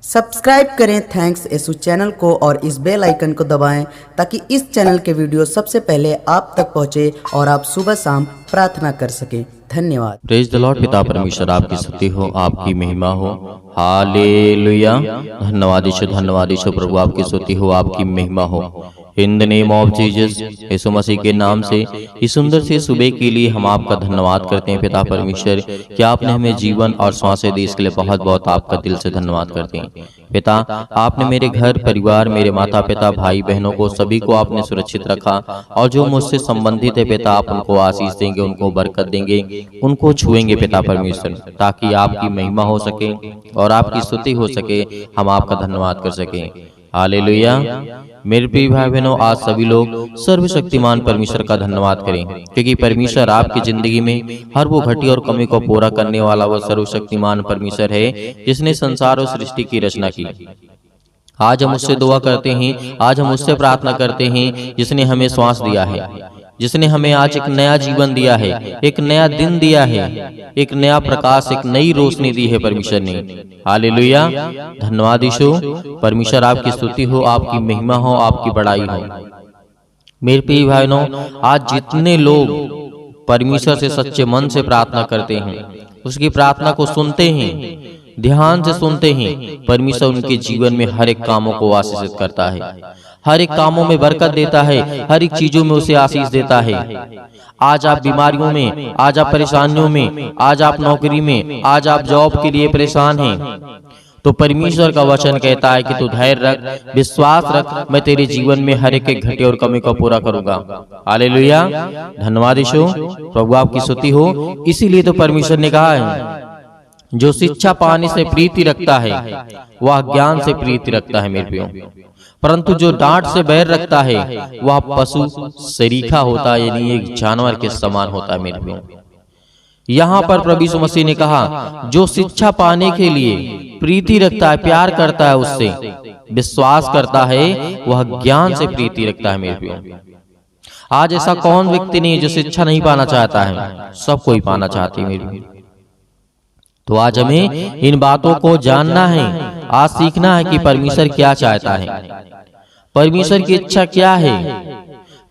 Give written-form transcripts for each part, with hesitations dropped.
Subscribe करें thanks Yesu channel को और इस बेल आइकन को दबाएं ताकि इस चैनल के वीडियो सबसे पहले आप तक पहुंचे और आप सुबह शाम प्रार्थना कर सकें। धन्यवाद। Praise the Lord. पिता परमेश्वर आपकी स्तुति हो, आपकी महिमा हो। हालेलुया। धन्यवाद यीशु प्रभु, आपकी स्तुति हो, आपकी महिमा हो। In the name of Jesus, Yeshu Masih के नाम से इस सुंदर से सुबह के लिए हम आपका धन्यवाद करते हैं पिता परमेश्वर कि आपने हमें जीवन और सांसें दी, इसके लिए बहुत बहुत आपका दिल से धन्यवाद करते हैं पिता। आपने मेरे घर परिवार, मेरे माता पिता, भाई बहनों को सभी को आपने सुरक्षित रखा और जो मुझसे संबंधित है पिता, आप उनको आशीष देंगे, उनको बरकत देंगे, उनको छुएंगे पिता परमेश्वर, ताकि आपकी महिमा हो सके और आपकी स्तुति हो सके, हम आपका धन्यवाद कर सकें। हालेलुया। मेरे प्रिय भाई बहनों, आज सभी लोग सर्वशक्तिमान परमेश्वर का धन्यवाद करें, क्योंकि परमेश्वर आपकी जिंदगी में हर वो घटी और कमी को पूरा करने वाला वह सर्वशक्तिमान परमेश्वर है जिसने संसार और सृष्टि की रचना की। आज हम उससे दुआ करते हैं, आज हम उससे प्रार्थना करते हैं जिसने हमें श्वास दिया है, जिसने हमें आज एक नया जीवन दिया है, एक नया दिन दिया है, एक नया प्रकाश, एक नई रोशनी दी है परमेश्वर ने। हालेलुया। धन्यवाद यीशु परमेश्वर, आपकी स्तुति हो, आपकी महिमा हो, आपकी बड़ाई हो। मेरे प्रिय भाइयों, आज जितने लोग परमेश्वर से सच्चे मन से प्रार्थना करते हैं, उसकी प्रार्थना को सुनते हैं, ध्यान से सुनते हैं, परमेश्वर उनके जीवन में हर एक कामों को आशीषित करता है, हर एक कामों में बरकत देता है, हर एक चीजों में उसे आशीष देता है। आज आप बीमारियों में, आज आप परेशानियों में, आज आप नौकरी में, आज आप जॉब के लिए परेशान हैं, तो परमेश्वर का वचन कहता है कि तू धैर्य रख, विश्वास रख, मैं तेरे जीवन में हर एक घटे और कमी को पूरा करूंगा। हालेलुया। धन्यवाद यीशु प्रभु, आपकी स्तुति हो। इसीलिए तो परमेश्वर ने कहा है, जो शिक्षा पाने से प्रीति रखता है वह ज्ञान से प्रीति रखता है मेरे प्रियो, परंतु जो डांट से बैर रखता है वह पशु सरीखा होता है, यानी एक जानवर के समान होता है मेरे प्रियो। यहाँ पर प्रभु यीशु मसीह ने कहा, जो शिक्षा पाने के लिए प्रीति रखता है, प्यार करता है, उससे विश्वास करता है, वह ज्ञान से प्रीति रखता है मेरे प्रियो। आज ऐसा कौन व्यक्ति नहीं जो शिक्षा नहीं पाना चाहता है, सब कोई पाना चाहते हैं मेरे प्रियो। तो आज हमें इन बातों को जानना है, आज सीखना है कि परमेश्वर क्या चाहता है, परमेश्वर की इच्छा क्या है।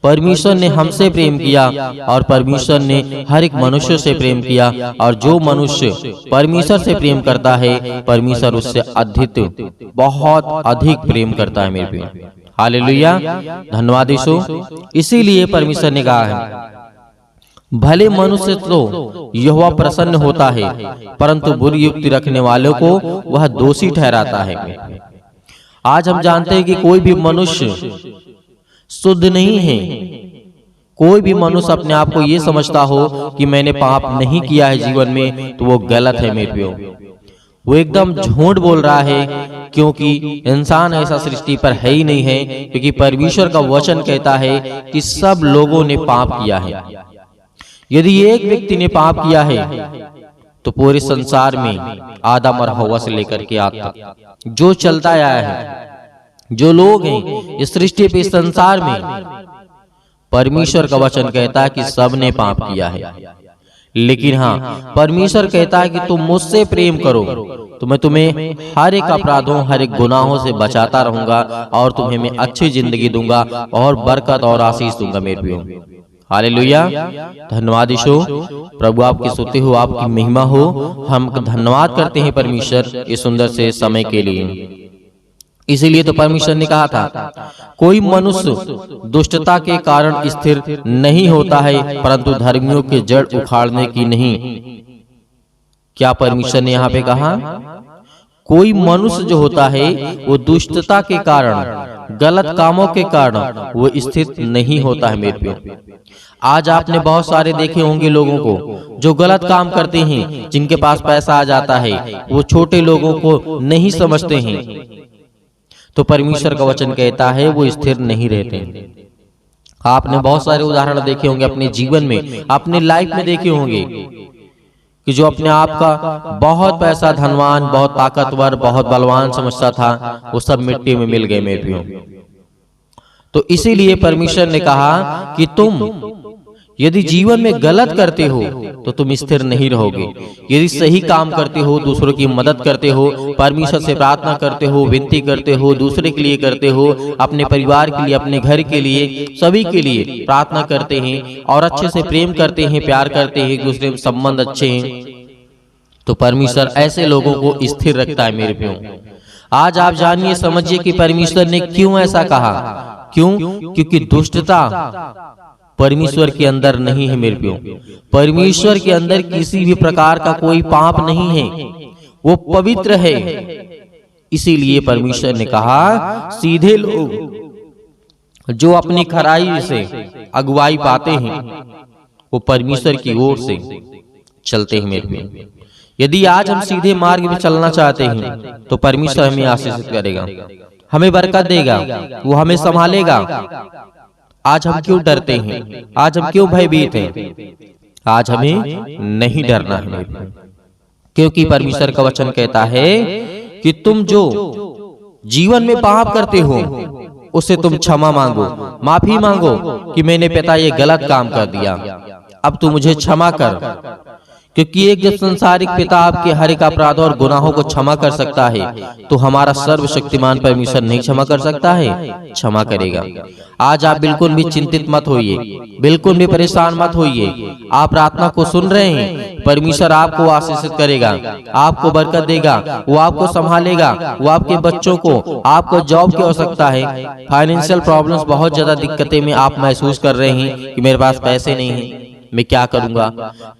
परमेश्वर ने हमसे प्रेम किया और परमेश्वर ने हर एक मनुष्य से प्रेम किया, और जो मनुष्य परमेश्वर से प्रेम करता है, परमेश्वर उससे अधिक, बहुत अधिक प्रेम करता है मेरे प्रिय। हालेलुया। धन्यवाद यीशु। इसीलिए परमेश्वर ने कहा है, भले मनुष्य तो यहोवा प्रसन्न होता है, परंतु बुरी युक्ति रखने वालों को वह दोषी ठहराता है। आज हम जानते हैं कि कोई भी मनुष्य शुद्ध नहीं है। कोई भी मनुष्य अपने आप को ये समझता हो कि मैंने पाप नहीं किया है जीवन में, तो वो गलत है मेरे प्रियो, वो एकदम झूठ बोल रहा है, क्योंकि इंसान ऐसा सृष्टि पर है ही नहीं है। क्योंकि परमेश्वर का वचन कहता है कि सब लोगों ने पाप किया है। यदि एक व्यक्ति ने पाप किया है तो पूरे संसार में आदम और हव्वा से लेकर के आज तक जो चलता आया है, जो लोग हैं इस सृष्टि पे, इस संसार में, परमेश्वर का वचन कहता है कि सब ने पाप किया है। लेकिन हाँ, परमेश्वर कहता है कि तुम मुझसे प्रेम करो तो मैं तुम्हें हर एक अपराधों, हर एक गुनाहों से बचाता रहूंगा और तुम्हें मैं अच्छी जिंदगी दूंगा और बरकत और आशीष दूंगा मेरे प्रियो। हालेलुया। धन्यवाद यीशु प्रभु, आपकी स्तुति हो, आपकी महिमा हो। हम धन्यवाद करते हैं परमेश्वर इस सुंदर से समय के लिए। इसीलिए तो परमेश्वर ने कहा था, कोई मनुष्य दुष्टता के कारण स्थिर नहीं होता है, परंतु धर्मियों के जड़ उखाड़ने की नहीं। क्या परमेश्वर ने यहाँ पे कहा? कोई मनुष्य जो होता है वो दुष्टता के कारण, गलत कामों के कारण वो स्थित नहीं होता है मेरे प्रियो। आज आपने बहुत सारे देखे होंगे लोगों को जो गलत काम करते हैं, जिनके पास पैसा आ जाता है, वो छोटे लोगों को नहीं समझते हैं। तो परमेश्वर का वचन कहता है वो स्थिर नहीं रहते। आपने बहुत सारे उदाहरण देखे होंगे अपने जीवन में, अपने लाइफ में देखे होंगे कि जो अपने आप का बहुत पैसा, धनवान, बहुत ताकतवर, बहुत बलवान समझता था, वो सब मिट्टी में मिल गए मेरे प्रियो। तो इसीलिए परमेश्वर ने कहा कि तुम यदि जीवन में गलत करते हो तो तुम स्थिर नहीं रहोगे। यदि सही काम करते हो, दूसरों की मदद करते हो, परमेश्वर से प्रार्थना करते हो, विनती करते हो, दूसरे के लिए करते हो, अपने परिवार के लिए, अपने घर के लिए, सभी के लिए प्रार्थना करते हैं और अच्छे से प्रेम करते हैं, प्यार करते हैं, एक दूसरे में संबंध अच्छे हैं, तो परमेश्वर ऐसे लोगों को स्थिर रखता है मेरे प्रियो। आज आप जानिए, समझिए कि परमेश्वर ने क्यों ऐसा कहा। क्यों? क्योंकि दुष्टता परमेश्वर के अंदर नहीं है मेरे प्रियो। परमेश्वर के अंदर किसी भी प्रकार का कोई पाप नहीं है, वो पवित्र है। इसीलिए परमेश्वर ने कहा, सीधे लोग जो अपनी खराई से अगुवाई पाते हैं वो परमेश्वर की ओर से चलते हैं मेरे प्रियो। यदि आज हम सीधे मार्ग में चलना चाहते हैं तो परमेश्वर हमें आशीषित करेगा, हमें बरकत देगा, वो हमें संभालेगा। आज हम क्यों डरते हैं? आज हम क्यों भयभीत हैं? आज हमें नहीं डरना है, क्योंकि परमेश्वर का वचन कहता है कि तुम जो जीवन में पाप करते हो उससे तुम क्षमा मांगो, माफी मांगो कि मैंने पिता ये गलत काम कर दिया, अब तू मुझे क्षमा कर। क्योंकि एक जब संसारिक पिता आपके हर एक अपराध और गुनाहों को क्षमा कर सकता है तो हमारा सर्वशक्तिमान परमेश्वर नहीं क्षमा कर सकता है? क्षमा करेगा। आज आप बिल्कुल भी चिंतित मत होइए, बिल्कुल भी परेशान मत होइए। आप प्रार्थना को सुन रहे हैं, परमेश्वर आपको आशीषित करेगा, आपको बरकत देगा, वो आपको संभालेगा, वो आपके बच्चों को, आपको जॉब की आवश्यकता है, फाइनेंशियल प्रॉब्लम्स, बहुत ज्यादा दिक्कतें में आप महसूस कर रहे हैं कि मेरे पास पैसे नहीं है, मैं क्या करूंगा।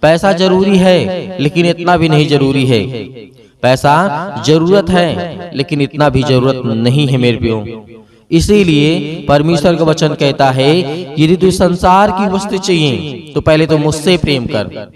पैसा जरूरी है लेकिन इतना भी नहीं जरूरी है। पैसा जरूरत है लेकिन इतना भी जरूरत नहीं है मेरे प्रियो। इसीलिए परमेश्वर का वचन कहता है, यदि तुझे संसार की वस्तु चाहिए तो पहले तो मुझसे प्रेम कर।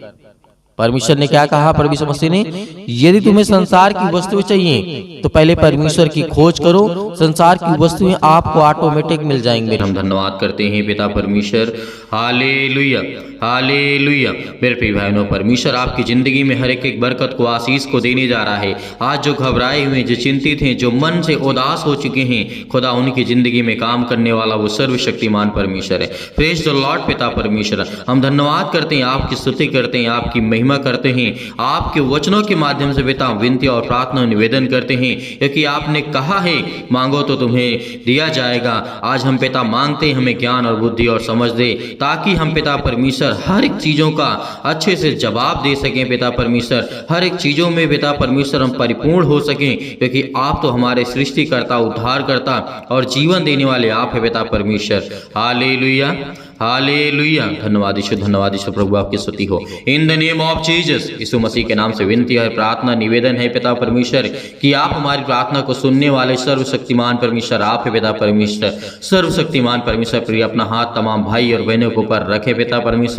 परमेश्वर ने क्या कहा? परमेश्वर मसीह ने, यदि तुम्हें संसार की वस्तुएं चाहिए तो पहले परमेश्वर की खोज करो, संसार की वस्तुएं आपको ऑटोमेटिक मिल जाएंगे। हम धन्यवाद करते हैं पिता परमेश्वर, हालेलुया हालेलुया। मेरे प्रिय भाइयों, परमेश्वर आपकी जिंदगी में हर एक बरकत को, आशीष को देने जा रहा है। आज जो घबराए हुए, जो चिंतित हैं, जो मन से उदास हो चुके हैं, खुदा उनकी जिंदगी में काम करने वाला वो सर्वशक्तिमान परमेश्वर है। प्रेज द लॉर्ड पिता परमेश्वर, हम धन्यवाद करते हैं, आपकी स्तुति करते हैं, आपकी महिमा करते हैं, आपके वचनों के माध्यम से पिता विनती और प्रार्थना निवेदन करते हैं, क्योंकि आपने कहा है मांगो तो तुम्हें दिया जाएगा। आज हम पिता मांगते हैं, हमें ज्ञान और बुद्धि और समझ दे, ताकि हम पिता परमेश्वर हर एक चीजों का अच्छे से जवाब दे सकें। पिता परमेश्वर, हर एक चीजों में पिता परमेश्वर हम परिपूर्ण हो सकें, क्योंकि आप तो हमारे सृष्टिकर्ता, उद्धारकर्ता और जीवन देने वाले आप है पिता परमेश्वर। Hallelujah hallelujah. धन्यवाद यीशु प्रभु, आपकी स्तुति हो। In the name of Jesus, Yeshu Masih के नाम से विनती है, प्रार्थना निवेदन है पिता परमेश्वर कि आप हमारी प्रार्थना को सुनने वाले सर्वशक्तिमान परमेश्वर आप है पिता परमेश्वर। सर्वशक्तिमान परमेश्वर प्रिय अपना हाथ तमाम भाई और बहनों के ऊपर रखे पिता परमेश्वर,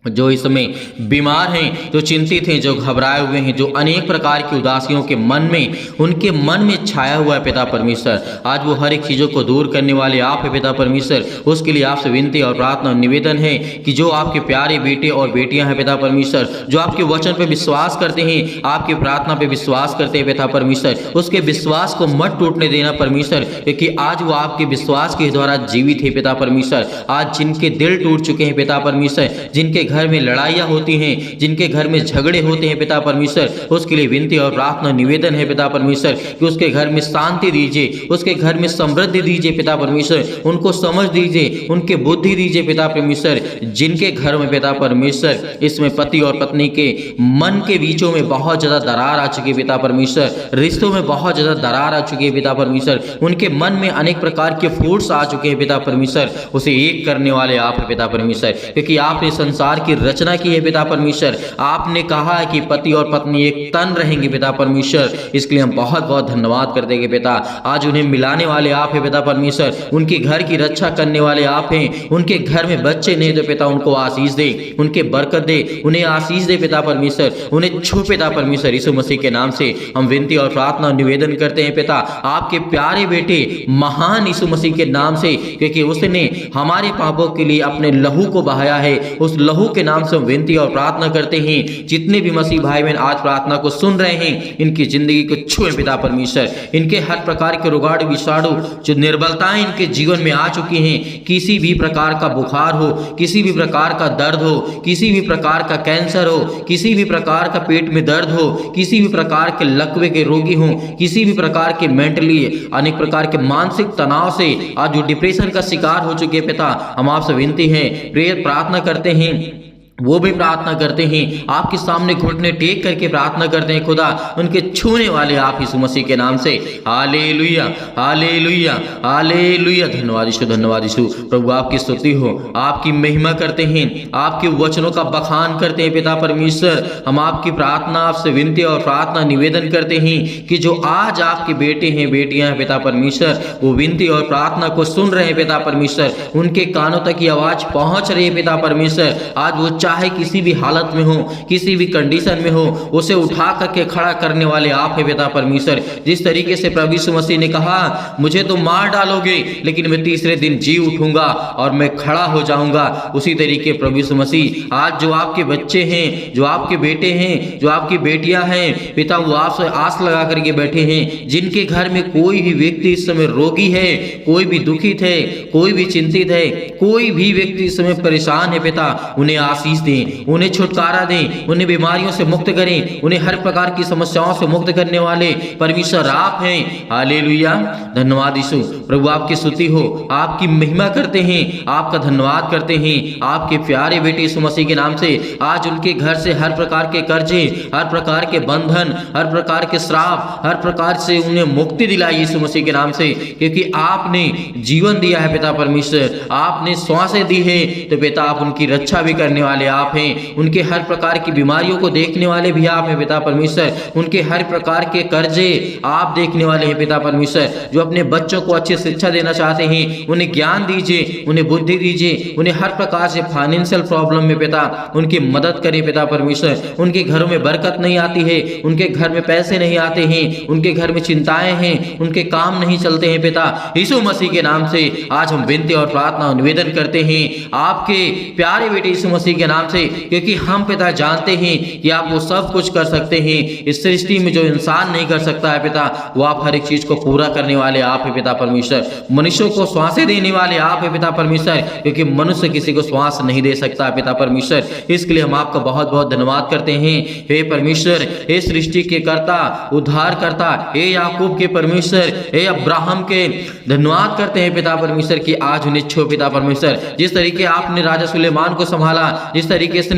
जो इस समय बीमार हैं, जो चिंतित हैं, जो घबराए हुए हैं, जो अनेक प्रकार की उदासियों के मन में, उनके मन में छाया हुआ है पिता परमेश्वर, आज वो हर एक चीज़ों को दूर करने वाले आप है पिता परमेश्वर। उसके लिए आपसे विनती और प्रार्थना निवेदन है कि जो आपके प्यारे बेटे और बेटियां हैं पिता परमेश्वर, जो आपके वचन पे विश्वास करते हैं, आपकी प्रार्थना पे विश्वास करते हैं पिता परमेश्वर, उसके विश्वास को मत टूटने देना परमेश्वर, क्योंकि आज वो आपके विश्वास के द्वारा जीवित है पिता परमेश्वर। आज जिनके दिल टूट चुके हैं पिता परमेश्वर, जिनके घर में लड़ाइयाँ होती हैं, जिनके घर में झगड़े होते हैं पिता परमेश्वर, उसके लिए विनती और प्रार्थना निवेदन है पिता परमेश्वर कि उसके घर में शांति दीजिए, उसके घर में समृद्धि दीजिए पिता परमेश्वर, उनको समझ दीजिए, उनके बुद्धि दीजिए पिता परमेश्वर। जिनके घर में पिता परमेश्वर इसमें पति और पत्नी के मन के बीचों में बहुत ज्यादा दरार आ चुकी है पिता परमेश्वर, रिश्तों में बहुत ज्यादा दरार आ चुकी है पिता परमेश्वर, उनके मन में अनेक प्रकार के फूट्स आ चुके हैं पिता परमेश्वर, उसे एक करने वाले आप है पिता परमेश्वर, क्योंकि आपने संसार की रचना की है पिता परमेश्वर। आपने कहा है कि पति और पत्नी एक तन रहेंगे पिता परमेश्वर, इसके लिए हम बहुत बहुत धन्यवाद कर देंगे पिता। आज उन्हें मिलाने वाले आप हैं पिता परमेश्वर, उनके घर की रक्षा करने वाले आप हैं, उनके घर में बच्चे नहीं तो पिता उनको आशीष दे, उनके बरकत दे, उन्हें आशीष दे पिता परमेश्वर, उन्हें छू पिता परमेश्वर। यीशु मसीह के नाम से हम विनती और प्रार्थना निवेदन करते हैं पिता, आपके प्यारे बेटे महान यीशु मसीह के नाम से, क्योंकि उसने हमारे पापों के लिए अपने लहू को बहाया है, उस लहू के नाम से हम विनती और प्रार्थना करते हैं। जितने भी मसीह भाई बहन आज प्रार्थना को सुन रहे हैं, इनकी जिंदगी को छुए पिता परमेश्वर। इनके हर प्रकार के रोगाणु विषाणु जो निर्बलताएं इनके जीवन में आ चुकी हैं, किसी भी प्रकार का बुखार हो, किसी भी प्रकार का दर्द हो, किसी भी प्रकार का कैंसर हो, किसी भी प्रकार का पेट में दर्द हो, किसी भी प्रकार के लकवे के रोगी हो, किसी भी प्रकार के मेंटली अनेक प्रकार के मानसिक तनाव से आज जो डिप्रेशन का शिकार हो चुके पिता, हम आपसे विनती है, प्रेयर प्रार्थना करते हैं, वो भी प्रार्थना करते हैं, आपके सामने घुटने टेक करके प्रार्थना करते हैं खुदा, उनके छूने वाले आप यीशु मसीह के नाम से। Hallelujah hallelujah hallelujah. धन्यवाद यीशु, धन्यवाद यीशु। प्रभु आपकी स्तुति हो, आपकी महिमा करते हैं, आपके वचनों का बखान करते हैं पिता परमेश्वर। हम आपकी प्रार्थना, आपसे विनती और प्रार्थना निवेदन करते हैं कि जो आज आपके बेटे हैं, बेटियां हैं पिता परमेश्वर, वो विनती और प्रार्थना को सुन रहे हैं पिता परमेश्वर, उनके कानों तक ये आवाज पहुंच रही है पिता परमेश्वर। आज वो चाहे किसी भी हालत में हो, किसी भी कंडीशन में हो, उसे उठा करके खड़ा करने वाले आप हैं पिता परमेश्वर। जिस तरीके से प्रभु यीशु मसीह ने कहा, मुझे तो मार डालोगे लेकिन मैं तीसरे दिन जी उठूंगा और मैं खड़ा हो जाऊंगा, उसी तरीके प्रभु यीशु मसीह आज जो आपके बच्चे हैं, जो आपके बेटे हैं, जो आपकी बेटियां हैं पिता, वो आपसे आस लगा करके बैठे हैं। जिनके घर में कोई भी व्यक्ति इस समय रोगी है, कोई भी दुखित है, कोई भी चिंतित है, कोई भी व्यक्ति इस समय परेशान है पिता, उन्हें आशीष दें, उन्हें छुटकारा दें, उन्हें बीमारियों से मुक्त करें, उन्हें हर प्रकार की समस्याओं से मुक्त करने वाले परमेश्वर आप हैं। हालेलुया। धन्यवाद यीशु। प्रभु आपकी स्तुति हो, आपकी महिमा करते हैं, आपका धन्यवाद करते हैं, आपके प्यारे बेटे यीशु मसीह के नाम से। आज उनके घर से हर प्रकार के कर्जे, हर प्रकार के बंधन, हर प्रकार के श्राप, हर प्रकार से उन्हें मुक्ति दिलाई यीशु मसीह के नाम से, क्योंकि आपने जीवन दिया है पिता परमेश्वर, आपने श्वासें दी है, तो पिता आप उनकी रक्षा भी करने वाले आप हैं। उनके हर प्रकार की बीमारियों को देखने वाले भी आप हैं पिता परमेश्वर। उनके हर प्रकार के कर्जे आप देखने वाले हैं पिता परमेश्वर। जो अपने बच्चों को अच्छी शिक्षा देना चाहते हैं, उन्हें ज्ञान दीजिए, उन्हें बुद्धि दीजिए, उन्हें हर प्रकार से फाइनेंशियल प्रॉब्लम में पिता उनकी मदद करें पिता परमेश्वर। उनके घरों में बरकत नहीं आती है, उनके घर में पैसे नहीं आते हैं, उनके घर में चिंताएं हैं, उनके काम नहीं चलते हैं पिता, यीशु मसीह के नाम से आज हम विनती और प्रार्थना निवेदन करते हैं आपके प्यारे बेटे यीशु मसीह के नाम से, क्योंकि हम पिता जानते हैं कि आप वो सब कुछ कर सकते हैं। इस सृष्टि में जो इंसान नहीं कर सकता है पिता, वो आप हर एक चीज को पूरा करने वाले आप है पिता परमेश्वर। मनुष्यों को श्वासें देने वाले आप है पिता परमेश्वर, क्योंकि मनुष्य किसी को श्वास नहीं दे सकता है पिता परमेश्वर। इसके लिए हम आपका बहुत बहुत धन्यवाद करते हैं। हे परमेश्वर, हे सृष्टि के कर्ता, उद्धार करता, हे याकूब के परमेश्वर, हे अब्राहम के धन्यवाद करते हैं पिता परमेश्वर की आज उन्हें छो पिता परमेश्वर। जिस तरीके आपने राजा सुलेमान को संभाला, जिस तरीके से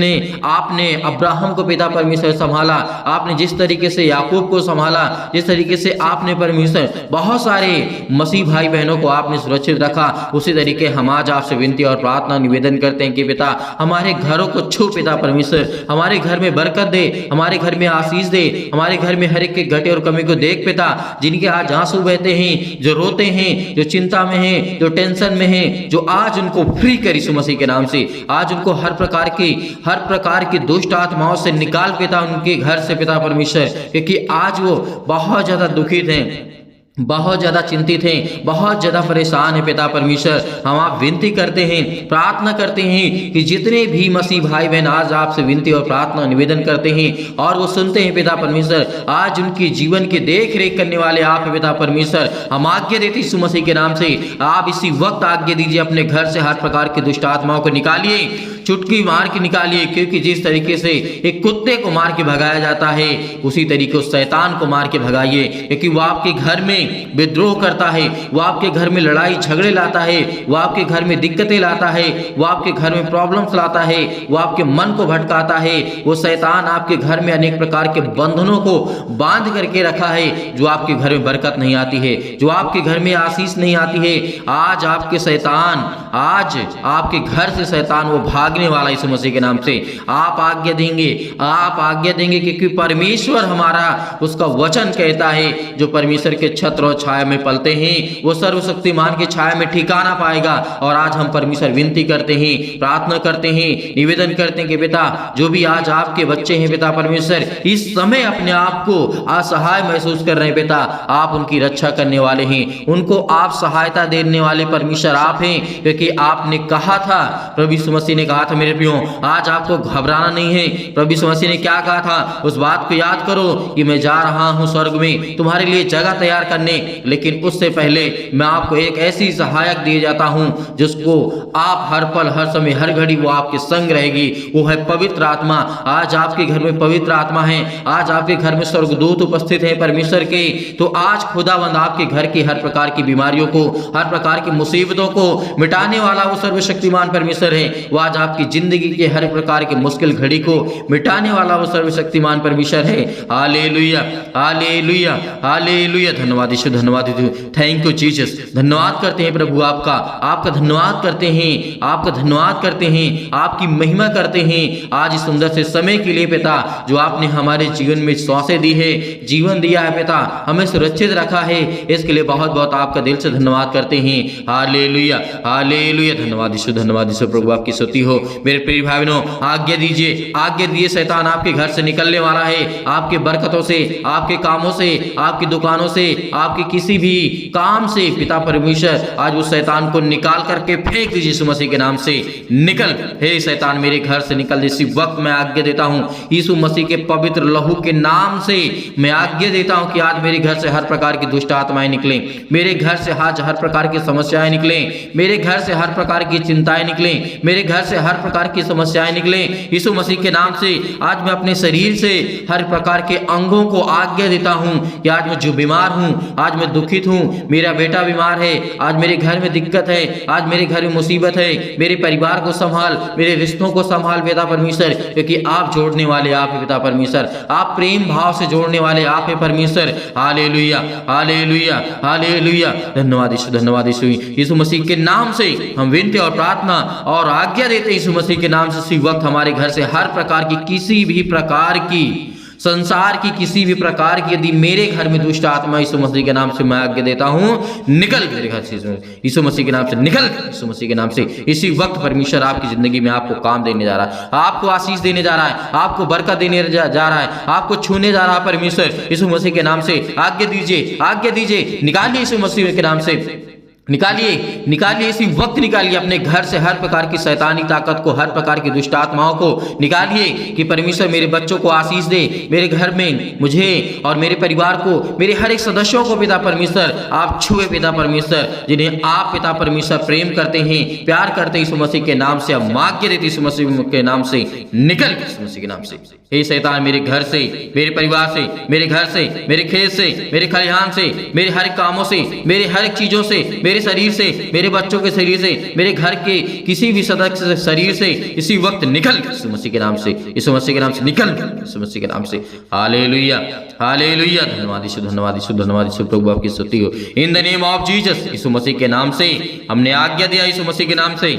आपने अब्राहम को पिता परमेश्वर संभाला, आपने जिस तरीके से याकूब को संभाला, जिस तरीके से आपने परमेश्वर बहुत सारे मसीह भाई बहनों को आपने सुरक्षित रखा, उसी तरीके हम आज आपसे विनती और प्रार्थना निवेदन करते हैं कि पिता हमारे घरों को छू पिता परमेश्वर, हमारे घर में बरकत दे, हमारे घर में आशीष दे, हमारे घर में हर एक के घटे और कमी को देख पिता। जिनके आज आंसू बहते हैं, जो रोते हैं, जो चिंता में हैं, जो टेंशन में हैं, जो आज उनको फ्री कर यीशु मसीह के नाम से, आज उनको हर प्रकार की दुष्ट आत्माओं से निकाल पिता उनके घर से पिता परमेश्वर, क्योंकि आज वो बहुत ज्यादा दुखित हैं, बहुत ज्यादा चिंतित हैं, बहुत ज्यादा परेशान है पिता परमेश्वर। हम आप विनती करते हैं, प्रार्थना करते हैं कि जितने भी मसीह भाई बहन आज आपसे विनती और प्रार्थना निवेदन करते हैं और वो सुनते हैं पिता परमेश्वर, आज उनकी जीवन की देख रेख करने वाले आप हैं पिता परमेश्वर। हम आज्ञा देते यीशु मसीह के नाम से, आप इसी वक्त आज्ञा दीजिए, अपने घर से हर प्रकार की दुष्ट आत्माओं को निकालिए, चुटकी मार के निकालिए, क्योंकि जिस तरीके से एक कुत्ते को मार के भगाया जाता है, उसी तरीके उस शैतान को मार के भगाइए, क्योंकि वो आपके घर में विद्रोह करता है, वो आपके घर में लड़ाई झगड़े लाता है, वो आपके घर में दिक्कतें लाता है, वो आपके घर में प्रॉब्लम्स लाता है, वो आपके मन को भटकाता है। वो शैतान आपके घर में अनेक प्रकार के बंधनों को बांध करके रखा है, जो आपके घर में बरकत नहीं आती है, जो आपके घर में आशीष नहीं आती है। आज आपके शैतान, आज आपके घर से शैतान वो भागने वाला यीशु मसीह के नाम से। आप आज्ञा देंगे, आप आज्ञा देंगे, क्योंकि परमेश्वर हमारा उसका वचन कहता है, जो परमेश्वर के छत्र और छाया में पलते हैं वो सर्वशक्तिमान की छाया में ठिकाना पाएगा। और आज हम परमेश्वर विनती करते हैं, प्रार्थना करते हैं, निवेदन करते हैं कि पिता जो भी आज आपके बच्चे हैं पिता परमेश्वर, इस समय अपने आप को असहाय महसूस कर रहे हैं पिता, आप उनकी रक्षा करने वाले हैं, उनको आप सहायता देने वाले परमेश्वर आप हैं, क्योंकि आपने कहा था, प्रभु यीशु मसीह ने कहा था मेरे प्रियो, आज आपको घबराना नहीं है। प्रभु यीशु मसीह ने क्या कहा था, उस बात को याद करो कि मैं जा रहा हूं स्वर्ग में तुम्हारे लिए जगह तैयार करने, लेकिन उससे पहले मैं आपको एक ऐसी सहायक दिए जाता हूं जिसको आप हर पल हर समय हर घड़ी वो आपके संग रहेगी, वो है पवित्र आत्मा। आज आपके घर में पवित्र आत्मा है, आज आपके घर में स्वर्गदूत उपस्थित है परमेश्वर के। तो आज खुदावंद आपके घर की हर प्रकार की बीमारियों को, हर प्रकार की मुसीबतों को मिटाने वाला वो सर्वशक्तिमान परमेश्वर है। वो आज आपकी जिंदगी के हर प्रकार की मुश्किल घड़ी को मिटाने वाला वो सर्वशक्तिमान परमेश्वर है। Hallelujah, hallelujah, hallelujah. धन्यवाद यीशु, धन्यवाद यीशु। Thank you Jesus. धन्यवाद करते हैं प्रभु आपका, आपका धन्यवाद करते हैं, आपका धन्यवाद करते हैं, आपकी महिमा करते हैं आज इस सुंदर से समय के लिए पिता, जो आपने हमारे जीवन में सांसें दी है, जीवन दिया है पिता, हमें सुरक्षित रखा है, इसके लिए बहुत बहुत आपका दिल से धन्यवाद करते हैं। Hallelujah, hallelujah. धन्यवाद यीशु, धन्यवाद यीशु। प्रभु आपकी स्तुति हो। मेरे प्रिय भाई बहनों, आज्ञा दीजिए, आज्ञा दिए, शैतान आपके घर से निकलने वाला है। आपके बरकतों से, आपके कामों से, आपकी दुकानों से, आपके किसी भी काम से पिता परमेश्वर आज उस शैतान को निकाल करके फेंक दीजिए यीशु मसीह के नाम से। निकल हे शैतान, मेरे घर से निकल। इसी वक्त मैं आज्ञा देता हूं यीशु मसीह के पवित्र लहू के नाम से मैं आज्ञा देता हूं कि आज मेरे घर से हर प्रकार की दुष्ट आत्माएं निकलें, मेरे घर से आज हर प्रकार की समस्याएं निकलें, मेरे घर से हर प्रकार की चिंताएं निकलें, मेरे घर से हर प्रकार की समस्याएं निकलें यीशु मसीह के नाम से। आज मैं अपने शरीर से हर प्रकार के अंगों को आज्ञा देता हूं कि आज मैं जो बीमार हूं, आज मैं दुखित हूं, मेरा बेटा बीमार है, आज मेरे घर में दिक्कत है, आज मेरे घर में मुसीबत है, मेरे परिवार को संभाल, मेरे रिश्तों को संभाल पिता परमेश्वर, क्योंकि आप जोड़ने वाले आप है पिता परमेश्वर, आप प्रेम भाव से जोड़ने वाले आप है परमेश्वर। Hallelujah, hallelujah, hallelujah. धन्यवाद यीशु, धन्यवाद यीशु। यीशु मसीह के नाम से हम विनती और प्रार्थना और आज्ञा देते हैं यीशु मसीह के नाम से। इसी वक्त हमारे घर से हर प्रकार की, किसी भी प्रकार की, संसार की किसी भी प्रकार की यदि मेरे घर में दुष्ट आत्मा, यीशु मसीह के नाम से मैं आज्ञा देता हूं, निकल मेरे घर से यीशु मसीह के नाम से, निकल यीशु मसीह के नाम से। इसी वक्त परमेश्वर आपकी जिंदगी में आपको काम देने जा रहा है, आपको आशीष देने जा रहा है, आपको बरकत देने जा रहा है, आपको छूने जा रहा है परमेश्वर यीशु मसीह के नाम से। आज्ञा दीजिए, आज्ञा दीजिए, निकालिए यीशु मसीह के नाम से, निकालिए, निकालिए, इसी वक्त निकालिए अपने घर से हर प्रकार की शैतानी ताकत को, हर प्रकार की दुष्ट आत्माओं को निकालिए कि परमेश्वर मेरे बच्चों को आशीष दे, मेरे घर में मुझे और मेरे परिवार को, मेरे हर एक सदस्यों को पिता परमेश्वर आप छुए पिता परमेश्वर, जिन्हें आप पिता परमेश्वर प्रेम करते हैं, प्यार करते हैं यीशु मसीह के नाम से। हम आज्ञा देते यीशु मसीह के नाम से, निकल यीशु मसीह के नाम से। हे शैतान, मेरे घर से, मेरे परिवार से, मेरे घर से, मेरे खेत से, मेरे खलिहान से, मेरे हर एक कामों से, मेरे हर एक चीजों से, मेरे शरीर से, मेरे बच्चों के शरीर से, मेरे घर के किसी भी सदस्य से शरीर से इसी वक्त निकल यीशु मसीह के नाम से, यीशु मसीह के नाम से निकल यीशु मसीह के नाम से। Hallelujah, hallelujah. धन्यवाद यीशु, धन्यवाद यीशु, धन्यवाद यीशु। प्रभु आपकी स्तुति हो। In the name of Jesus, Yeshu Masih के नाम से हमने आज्ञा दिया यीशु मसीह के नाम से।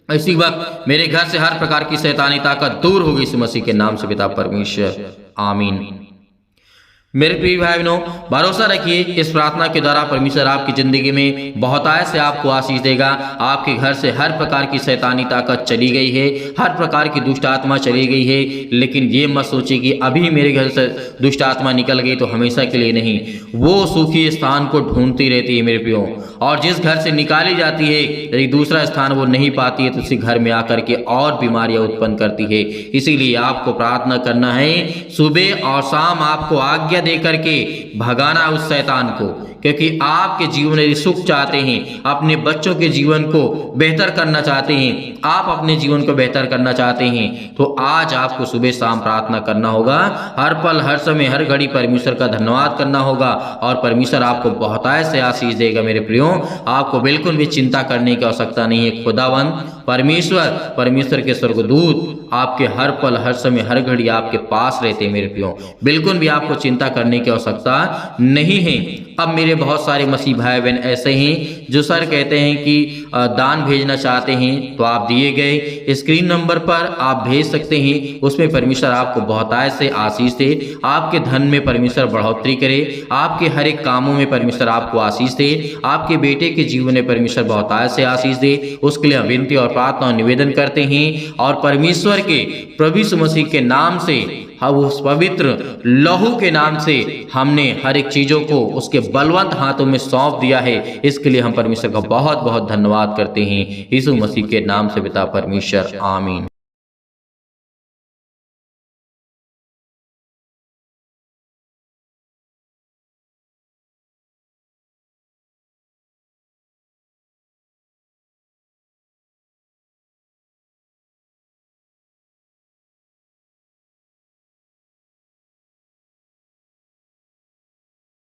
इसी वक्त मेरे घर से हर प्रकार की शैतानी ताकत दूर होगी यीशु मसीह के नाम से पिता परमेश्वर। आमीन। मेरे प्रिय भाई बहनों, भरोसा रखिए इस प्रार्थना के द्वारा परमेश्वर आपकी जिंदगी में बहुतायत से आपको आशीष देगा। आपके घर से हर प्रकार की शैतानी ताकत चली गई है, हर प्रकार की दुष्ट आत्मा चली गई है। लेकिन ये मत सोचिए कि अभी मेरे घर से दुष्ट आत्मा निकल गई तो हमेशा के लिए नहीं, वो सुखी स्थान को ढूंढती रहती है मेरे प्रियो। और जिस घर से निकाली जाती है यदि दूसरा स्थान वो नहीं पाती है तो उसी घर में आकर के और बीमारियां उत्पन्न करती है। इसीलिए आपको प्रार्थना करना है, सुबह और शाम आपको आज्ञा दे करके भगाना उस शैतान को, क्योंकि आपके जीवन में सुख चाहते हैं, अपने बच्चों के जीवन को बेहतर करना चाहते हैं, आप अपने जीवन को बेहतर करना चाहते हैं, तो आज आपको सुबह शाम प्रार्थना करना होगा। हर पल, हर समय, हर घड़ी परमेश्वर का धन्यवाद करना होगा और परमेश्वर आपको बहुतायत से आशीष देगा। मेरे प्रियो, आपको बिल्कुल भी चिंता करने की आवश्यकता नहीं है। खुदावंद परमेश्वर, परमेश्वर के स्वर्गदूत आपके हर पल, हर समय, हर घड़ी आपके पास रहते हैं। मेरे प्रियो, बिल्कुल भी आपको चिंता करने की आवश्यकता नहीं है। अब मेरे बहुत सारे मसीह भाई बहन ऐसे हैं जो सर कहते हैं कि दान भेजना चाहते हैं, तो आप दिए गए स्क्रीन नंबर पर आप भेज सकते हैं। उसमें परमेश्वर आपको बहुतायत से आशीष दे, आपके धन में परमेश्वर बढ़ोतरी करे, आपके हर एक कामों में परमेश्वर आपको आशीष दे, आपके बेटे के जीवन में परमेश्वर बहुतायत से आशीष दे। उसके लिए विनती और प्रार्थना और निवेदन करते हैं और परमेश्वर के प्रभु यीशु मसीह के नाम से हम उस पवित्र लहू के नाम से हमने हर एक चीजों को उसके बलवंत हाथों में सौंप दिया है। इसके लिए हम परमेश्वर का बहुत बहुत धन्यवाद करते हैं। यीशु मसीह के नाम से पिता परमेश्वर, आमीन।